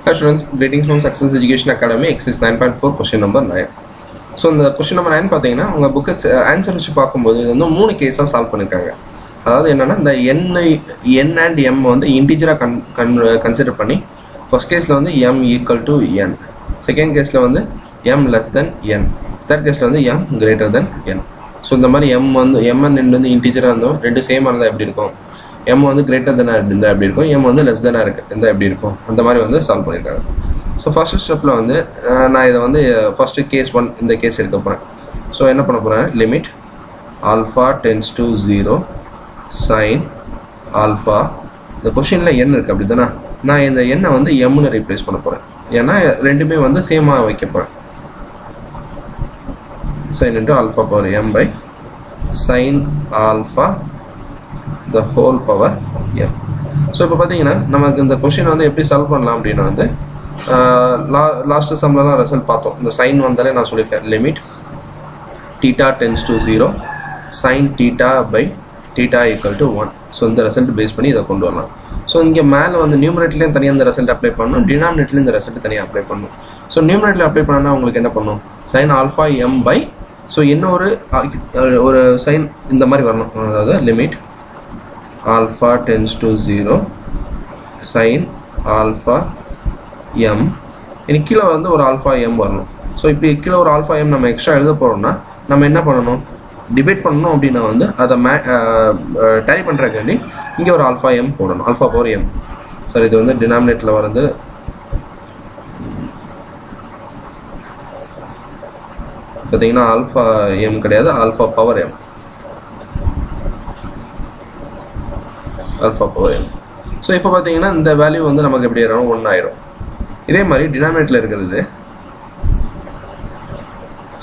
Hi students, greetings from Success Education Academy, exercise 9.4, question number 9. So, இந்த question number 9 பார்த்தீங்கன்னா உங்கள் book answer வச்சு பார்க்கும்போது இது வந்து 3 கேஸாக சால்வ் பண்ணியிருக்காங்க. அதாவது என்னென்னா இந்த n and m வந்து இன்டிஜராக கன்சிடர் பண்ணி ஃபர்ஸ்ட் கேஸில் வந்து m equal to n, second கேஸில் வந்து m less than n, third கேஸில் வந்து m greater than n. So இந்த மாதிரி m வந்து இன்டிஜராக இருந்தோம், ரெண்டு சேமாக இருந்தால் எப்படி இருக்கும், m வந்து கிரேட்டர் தெனாக இருந்தால் எப்படி இருக்கும், m வந்து லெஸ் தெனாக இருந்தால் எப்படி இருக்கும், அந்த மாதிரி வந்து சால்வ் பண்ணியிருக்காங்க. ஸோ ஃபஸ்ட்டு ஸ்டெப்பில் வந்து நான் இதை வந்து ஃபஸ்ட்டு கேஸ் 1 இந்த கேஸ் எடுக்க போகிறேன். ஸோ என்ன பண்ண போகிறேன், limit alpha tends to 0 sine alpha, இந்த கொஷினில் n இருக்குது அப்படி தானே, நான் இந்த எண்ணை வந்து எம்னு ரீப்ளேஸ் பண்ண போகிறேன். ஏன்னா ரெண்டுமே வந்து சேமாக வைக்க போகிறேன். Sine into alpha power m by sine alpha the whole power m. So இப்போ பார்த்தீங்கன்னா நமக்கு இந்த கொஷின் வந்து எப்படி சால்வ் பண்ணலாம் அப்படின்னா வந்து லாஸ்ட்டு சம்லலாம் ரிசல்ட் பார்த்தோம். இந்த சைன் வந்தாலே நான் சொல்லியிருக்கேன், limit theta tends to 0 sine theta by theta equal to 1. So இந்த ரிசல்ட் பேஸ் பண்ணி இதை கொண்டு வரலாம். ஸோ இங்கே மேலே வந்து நியூமரேட்லேயும் தனியாக இந்த ரிசல்ட் அப்ளை பண்ணணும், டினாமினேட்லேயும் இந்த ரிசல்ட் தனியாக அப்ளை பண்ணணும். ஸோ நியூமரேட்டில் அப்ளை பண்ணால் உங்களுக்கு என்ன பண்ணும், sine alpha m by, so இன்னொரு ஒரு சைன் இந்த மாதிரி வரணும், அதாவது limit alpha tends to 0 sin alpha m, இன்னைக்கு கீழே வந்து ஒரு ஆல்ஃபா எம் வரணும். ஸோ இப்போ கீழே ஒரு ஆல்ஃபா எம் நம்ம எக்ஸ்ட்ரா எழுத போகிறோம்னா நம்ம என்ன பண்ணணும், டிவைட் பண்ணணும். அப்படின்னா வந்து அதை டேலி பண்ணுறக்காண்டி இங்கே ஒரு ஆல்ஃபா எம் போடணும், ஆல்ஃபா பவர் எம். சார் இது வந்து டினாமினேட்டில் வந்து பார்த்தீங்கன்னா ஆல்ஃபா எம் கிடையாது, alpha power M, alpha power m. So இப்போ பார்த்தீங்கன்னா இந்த வேல்யூ வந்து நமக்கு எப்படி ஆயிரும், 1 ஆயிரும். இதே மாதிரி டினாமினேட்டில் இருக்கிறது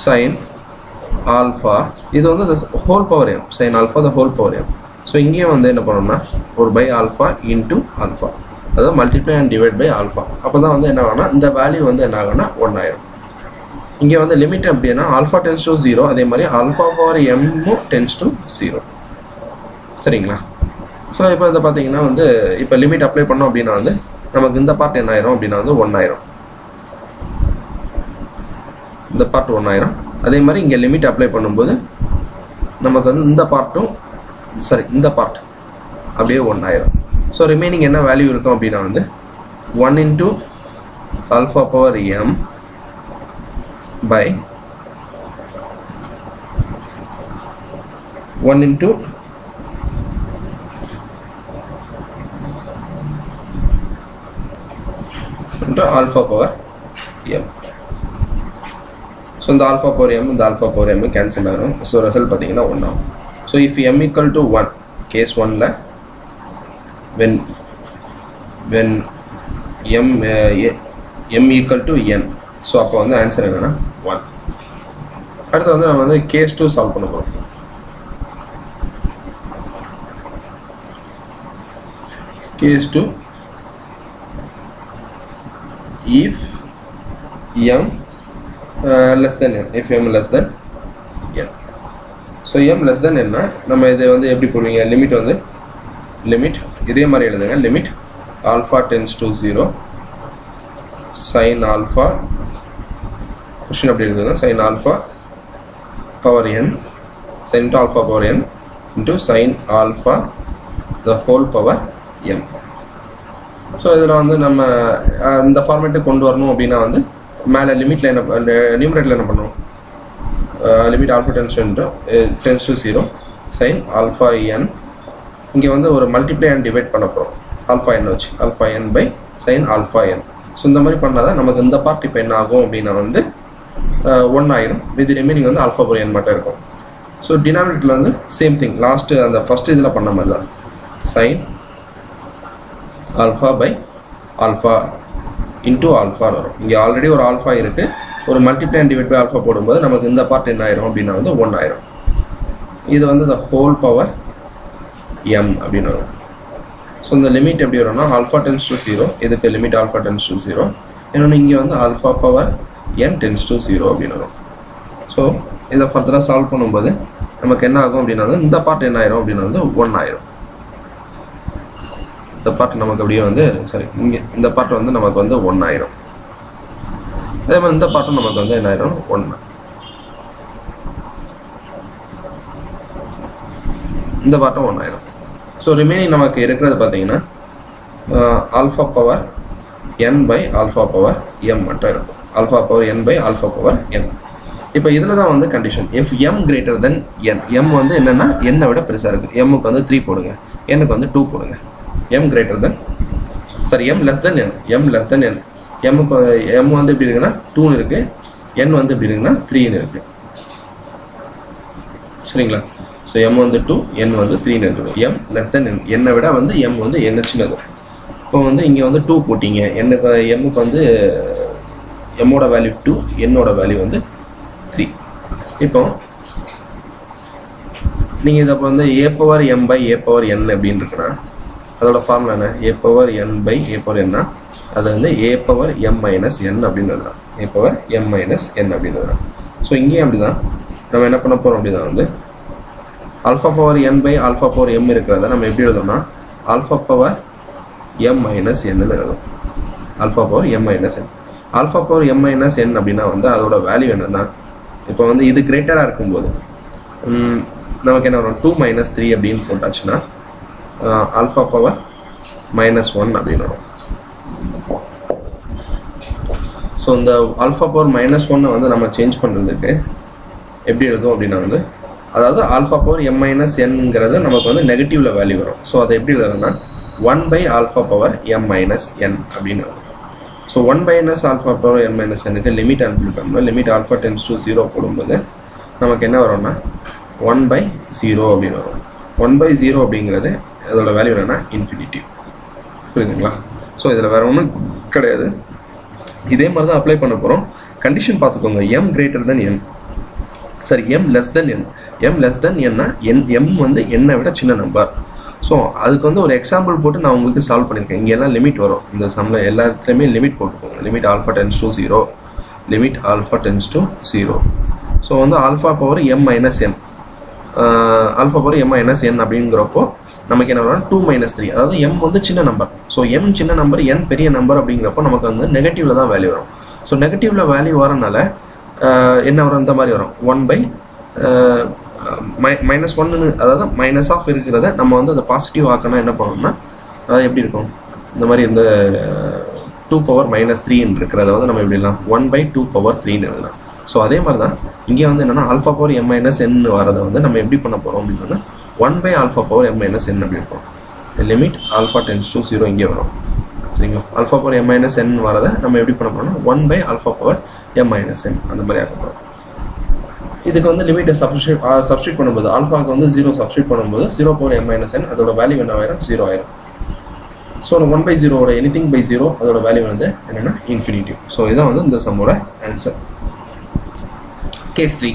சைன் ஆல்ஃபா, இது வந்து இந்த whole power m, sine alpha the whole power m. So இங்கேயும் வந்து என்ன பண்ணணும்னா ஒரு பை ஆல்ஃபா இன்டூ ஆல்ஃபா, அதாவது multiply and divide by alpha. அப்போ தான் வந்து என்ன ஆகும்னா இந்த வேல்யூ வந்து என்ன ஆகும்னா 1 ஆயிரும். இங்கே வந்து லிமிட் அப்படின்னா ஆல்ஃபா டென்ஸ் டு 0, அதே மாதிரி ஆல்ஃபா பவர் எம்மும் டென்ஸ் டு 0. சரிங்களா? ஸோ இப்போ இதை பார்த்தீங்கன்னா வந்து இப்போ லிமிட் அப்ளை பண்ணோம் அப்படின்னா வந்து நமக்கு இந்த பார்ட் என்ன ஆயிரும் அப்படின்னா வந்து 1 ஆயிரும், இந்த பார்ட் 1 ஆயிரும். அதே மாதிரி இங்கே லிமிட் அப்ளை பண்ணும்போது நமக்கு வந்து இந்த பார்ட்டும் இந்த பார்ட் அப்படியே 1 ஆயிரும். ஸோ ரிமைனிங் என்ன வேல்யூ இருக்கும் அப்படின்னா வந்து 1 into alpha power m by 1 into alpha power m. So இந்த alpha power m இந்த alpha power m cancel ஆகும். So result பார்த்தீங்கன்னா 1 ஆகும். So if m equal to 1, case 1ல when m equal to n, so அப்போ வந்து answer என்னன்னா 1. அடுத்து வந்து நம்ம வந்து case 2 சால்வ் பண்ண போகிறோம். case 2 if m less than n, if m less than n. so m less than n நம்ம இதை வந்து எப்படி போடுவீங்க, லிமிட் வந்து லிமிட் இதே மாதிரி எழுதுங்க, limit alpha tends to 0 sine alpha, quotient அப்படி எழுதுங்க, sine alpha power n sine to alpha power n into sine alpha the whole power m. So இதில் வந்து நம்ம இந்த ஃபார்மேட்டுக்கு கொண்டு வரணும் அப்படின்னா வந்து மேலே லிமிட்டில் என்ன நியூமரேட்டில் என்ன பண்ணுவோம், limit alpha tends to 0 sine alpha n, இங்கே வந்து ஒரு மல்டிப்ளை அண்ட் டிவைட் பண்ண போகிறோம் ஆல்ஃபா என் வச்சு, alpha n by sine alpha n. So இந்த மாதிரி பண்ணால் தான் நமக்கு இந்த பார்ட் இப்போ என்ன ஆகும் அப்படின்னா வந்து 1 ஆயிரும். இது ரிமைனிங் வந்து ஆல்ஃபா பவர் என் மட்டும் இருக்கும். ஸோ டினாமினேட்டில் வந்து சேம் திங், லாஸ்ட்டு அந்த ஃபஸ்ட்டு இதில் பண்ண மாதிரி தான், sine alpha by alpha into ஆல்ஃபான்னு வரும். இங்கே ஆல்ரெடி ஒரு ஆல்ஃபா இருக்குது, ஒரு multiply and divide by alpha போடும்போது நமக்கு இந்த பார்ட் என்ன ஆயிரும் அப்படின்னா வந்து 1 ஆயிரும். இது வந்து த ஹோல் பவர் எம் அப்படின்னு வரும். ஸோ இந்த லிமிட் எப்படி வரும்னா ஆல்ஃபா டென்ஸ் டு 0, இதுக்கு லிமிட் ஆல்ஃபா டென்ஸ் டு 0, இன்னொன்று இங்கே வந்து alpha power n tends to 0 அப்படின்னு வரும். ஸோ இதை ஃபர்தராக சால்வ் பண்ணும்போது நமக்கு என்ன ஆகும் அப்படின்னா இந்த பார்ட் என்ன ஆயிரும் அப்படின்னா வந்து 1 ஆயிரும். இந்த பார்ட் நமக்கு அப்படியே வந்து சரி இங்கே இந்த பார்ட் வந்து நமக்கு வந்து 1 ஆயிரும். அதே மாதிரி இந்த பார்ட்டும் நமக்கு வந்து என்ன ஆயிரும் 1. இந்த பார்ட்டும் 1 ஆயிரும். ஸோ ரிமைனிங் நமக்கு இருக்கிறது பார்த்தீங்கன்னா alpha power n by alpha power m மட்டும் இருக்கும். Alpha power n by alpha power n. இப்போ இதில் தான் வந்து condition if m greater than n. m வந்து என்னென்னா n விட பெருசாக இருக்குது. mக்கு வந்து 3 போடுங்க, nக்கு வந்து 2 போடுங்க. m greater than sorry m less than n. m less than n. mக்கு m வந்து எப்படி இருக்குன்னா 2 இருக்குது, n வந்து எப்படி இருக்குன்னா 3 இருக்குது. சரிங்களா? ஸோ m வந்து 2, n வந்து 3 இருக்குது. m less than n. n விட வந்து m வந்து n சின்னது. இப்போ வந்து இங்கே வந்து 2 போட்டிங்க, mக்கு வந்து mோட வேல்யூ 2, என்னோட வேல்யூ வந்து 3. இப்போ நீங்கள் இதை அப்போ வந்து a power m by a power n அப்படின்னு இருக்குன்னா அதோட ஃபார்முலா என்ன? a power n by a power n. அது வந்து a power m minus n அப்படின்றது தான். a power m minus n அப்படின்றது தான். ஸோ இங்கேயும் அப்படி தான் நம்ம என்ன பண்ண போகிறோம் அப்படி தான் வந்து alpha power n by alpha power m இருக்கிறத நம்ம எப்படி எழுதோம்னா alpha power m minus n எழுதும். Alpha power m minus n. Alpha power m minus n அப்படின்னா வந்து அதோட வேல்யூ என்னன்னா இப்போ வந்து இது கிரேட்டராக இருக்கும்போது நமக்கு என்ன வரும் 2 மைனஸ் 3 அப்படின்னு போட்டாச்சுன்னா ஆல்ஃபா பவர் மைனஸ் 1 அப்படின்னு வரும். ஸோ இந்த ஆல்ஃபா பவர் மைனஸ் 1 வந்து நம்ம சேஞ்ச் பண்ணுறதுக்கு எப்படி எழுதும் அப்படின்னா வந்து அதாவது ஆல்ஃபா பவர் m மைனஸ் nங்கிறது நமக்கு வந்து நெகட்டிவில் வேல்யூ வரும். ஸோ அதை எப்படி எழுதுறதுன்னா 1 by alpha power m minus n அப்படின்னு வரும். So 1 minus alpha power n minus n limit apply பண்ணணும். லிமிட் ஆல்ஃபா டென்ஸ் டு 0 போடும்போது நமக்கு என்ன வரும்னா 1 பை 0 அப்படின்னு வரும். 1 பை 0 அப்படிங்கிறது அதோட வேல்யூ என்னன்னா இன்ஃபினிட்டி. புரியுதுங்களா? ஸோ இதில் வேறு ஒன்றும் கிடையாது. இதே மாதிரி தான் அப்ளை பண்ண போகிறோம். கண்டிஷன் பார்த்துக்கோங்க, m கிரேட்டர் தென் n. சரி, m less than n. m less than nனா m வந்து n விட சின்ன நம்பர். ஸோ அதுக்கு வந்து ஒரு எக்ஸாம்பிள் போட்டு நான் உங்களுக்கு சால்வ் பண்ணியிருக்கேன். இங்கே எல்லாம் லிமிட் வரும். இந்த சம்மில் எல்லா இடத்துலையுமே லிமிட் போட்டுக்கோங்க. Limit alpha tends to 0. Limit alpha tends to 0. So வந்து alpha power m minus n. Alpha power m minus n அப்படிங்கிறப்போ நமக்கு என்ன வரும் 2 மைனஸ் 3. அதாவது m வந்து சின்ன நம்பர். ஸோ m சின்ன நம்பர், n பெரிய நம்பர் அப்படிங்கிறப்போ நமக்கு வந்து நெகட்டிவில் தான் வேல்யூ வரும். ஸோ நெகட்டிவில் வேல்யூ வரனால என்ன வரும்? இந்த மாதிரி வரும் 1 பை மைனஸ் 1. அதாவது மைனஸ் ஆஃப் இருக்கிறத நம்ம வந்து அதை பாசிட்டிவ் ஆக்கணும். என்ன பண்ணணும்னா அது எப்படி இருக்கும்? இந்த மாதிரி இந்த 2 பவர் மைனஸ் 3 இருக்கிறத வந்து நம்ம எப்படி எழுதலாம்? 1 பை 2 பவர் 3 எழுதலாம். ஸோ அதே மாதிரி தான் இங்கே வந்து என்னென்னா alpha power m minus n வரதை வந்து நம்ம எப்படி பண்ண போகிறோம் அப்படின்னா 1 by alpha power m minus n அப்படி இருக்கும். லிமிட் ஆல்ஃபா டென்ஸ் டு 0 இங்கே வரும். சரிங்களா? Alpha power m minus n வரதை நம்ம எப்படி பண்ண போகிறோம்னா 1 by alpha power m minus n அந்த மாதிரி ஆக்க போகிறோம். இதுக்கு வந்து லிமிட்டை சப்ஸ்டியூட் பண்ணும்போது ஆல்ஃபாவுக்கு வந்து 0 சப்ஸ்டியூட் பண்ணும்போது 0 பவர் m மைனஸ் n அதோட வேல்யூ என்ன ஆயிரும்? 0 ஆயிரும். ஸோ 1 பை 0 எனிதிங் பை 0 அதோட வேல்யூ வந்து என்னென்னா இன்ஃபினிட்டி. ஸோ இதான் வந்து இந்த சம்மோட answer. Case 3.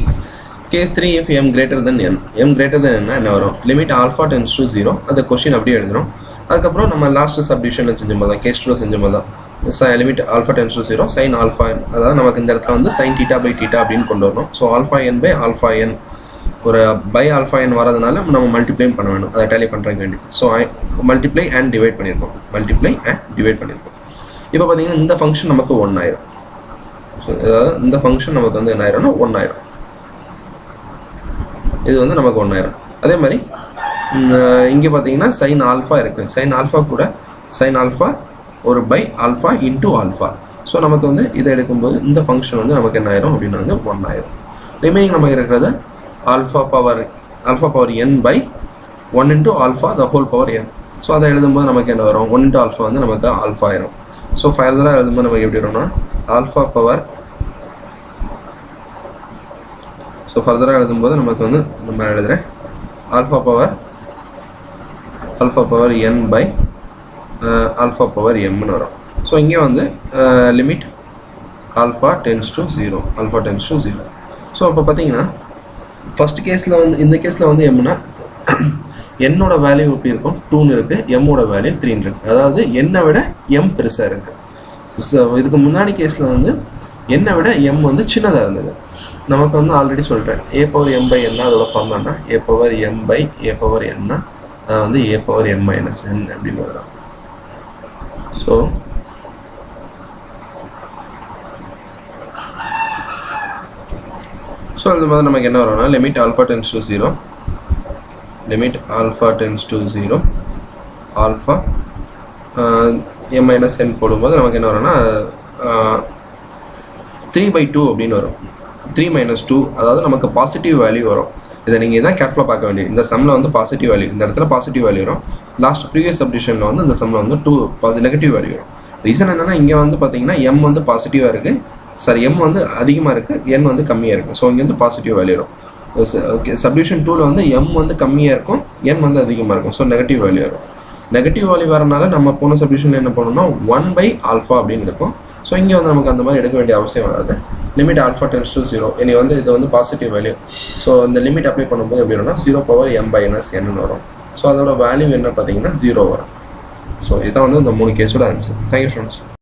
Case 3 if m greater than n. m greater than என்ன வரும்? Limit alpha tends to 0. அந்த கொஸ்டின் அப்படியே எழுதுறோம். அதுக்கப்புறம் நம்ம லாஸ்ட் சப்டிவிஷனில் செஞ்ச மாதிரி தான், கேஸ் 2 செஞ்ச மாதிரி தான். Limit alpha tends to 0 sine alpha n. அதாவது நமக்கு இந்த இடத்துல வந்து சைன் டீட்டா பை டீட்டா அப்படின்னு கொண்டு வரணும். So alpha n by alpha n ஒரு பை ஆல்ஃபா n வரதுனால நம்ம மல்டிப்ளை பண்ண வேணும். அதை டேலி பண்ணுறதுக்கு வேண்டி ஸோ மல்டிப்ளை அண்ட் டிவைட் பண்ணியிருக்கோம். மல்டிப்ளை அண்ட் டிவைட் பண்ணியிருக்கோம். இப்போ பார்த்தீங்கன்னா இந்த ஃபங்க்ஷன் நமக்கு 1 ஆயிரும். ஸோ அதாவது இந்த ஃபங்க்ஷன் நமக்கு வந்து என்ன ஆயிரும்னா 1 ஆயிரும். இது வந்து நமக்கு 1 ஆயிரும். அதே மாதிரி இங்கே பார்த்தீங்கன்னா சைன் ஆல்ஃபா இருக்குது. சைன் ஆல்ஃபா கூட சைன் ஆல்ஃபா ஒரு by alpha into alpha. So நமக்கு வந்து இதை எடுக்கும்போது இந்த ஃபங்க்ஷன் வந்து நமக்கு என்ன ஆயிரும் அப்படின்னா வந்து 1 ஆயிரும். ரிமைனிங் நமக்கு இருக்கிறது alpha power n by 1 into alpha the whole power n. So அதை எழுதும்போது நமக்கு என்ன வரும்? 1 இன்டூ ஆல்ஃபா வந்து நமக்கு ஆல்ஃபா ஆயிரும். ஸோ ஃபர்தராக எழுதும்போது நமக்கு எப்படி வரும்னா ஆல்ஃபா பவர் நமக்கு வந்து நம்ம எழுதுகிறேன் alpha power n by alpha power mன்னு வரும். ஸோ இங்கே வந்து limit alpha tends to 0. So அப்போ பார்த்தீங்கன்னா ஃபர்ஸ்ட் கேஸில் வந்து இந்த கேஸில் வந்து mனா என்னோட வேல்யூ எப்படி இருக்கும்? 2ன்னு இருக்குது, எம்மோட வேல்யூ 3ன்னு இருக்குது. அதாவது என்னை விட m பெருசாக இருக்குது. ஸோ இதுக்கு முன்னாடி கேஸில் வந்து என்னை விட m வந்து சின்னதாக இருந்தது. நமக்கு வந்து ஆல்ரெடி சொல்லிட்டேன் a power m by n அதோட ஃபார்ம்னா a power m by a power n அது வந்து a power m minus n அப்படின்னு வரும். ஸோ இந்த மாதிரி நமக்கு என்ன வரும்னா limit alpha tends to 0, limit alpha tends to 0 alpha m minus n போடும்போது நமக்கு என்ன வரும்னா 3/2 அப்படின்னு வரும். 3 - 2 அதாவது நமக்கு பாசிட்டிவ் வேல்யூ வரும். இதை நீங்கள் இதான் கேர்ஃபுல்லாக பார்க்க வேண்டியது. இந்த சம்மில் வந்து பாசிட்டிவ் வேல்யூ, இந்த இடத்துல பாசிட்டிவ் வேல்யூ வரும். லாஸ்ட் ப்ரீவியஸ் சப்டிஷனில் வந்து இந்த சம்மில் வந்து 2 நெகட்டிவ் வேல்யூ வரும். ரீசன் என்னென்னா இங்கே வந்து பார்த்தீங்கன்னா m வந்து பாசிட்டிவாக இருக்குது, சாரி m வந்து அதிகமாக இருக்குது, n வந்து கம்மியாக இருக்குது. ஸோ இங்கே வந்து பாசிட்டிவ் வேல்யூ வரும். ஓகே, சப்டிஷன் 2ல் வந்து m வந்து கம்மியாக இருக்கும், n வந்து அதிகமாக இருக்கும். ஸோ நெகட்டிவ் வேல்யூ வரும். நெகட்டிவ் வேல்யூ வரனால நம்ம போன சப்டிஷனில் என்ன பண்ணணும்னா 1/α அப்படின்னு இருக்கும். ஸோ இங்கே வந்து நமக்கு அந்த மாதிரி எடுக்க வேண்டிய அவசியம் வராது. லிமிட் ஆல்ஃபா டென்ஸ் டு 0, இனி வந்து இது வந்து பாசிட்டிவ் வேல்யூ. ஸோ இந்த லிமிட் அப்ளை பண்ணும்போது எப்படி வரும்னா 0/m/n வரும். ஸோ அதோட வேல்யூ என்ன பார்த்தீங்கன்னா 0 வரும். ஸோ இதான் வந்து இந்த 3 கேஸோட ஆன்சர். Thank you students.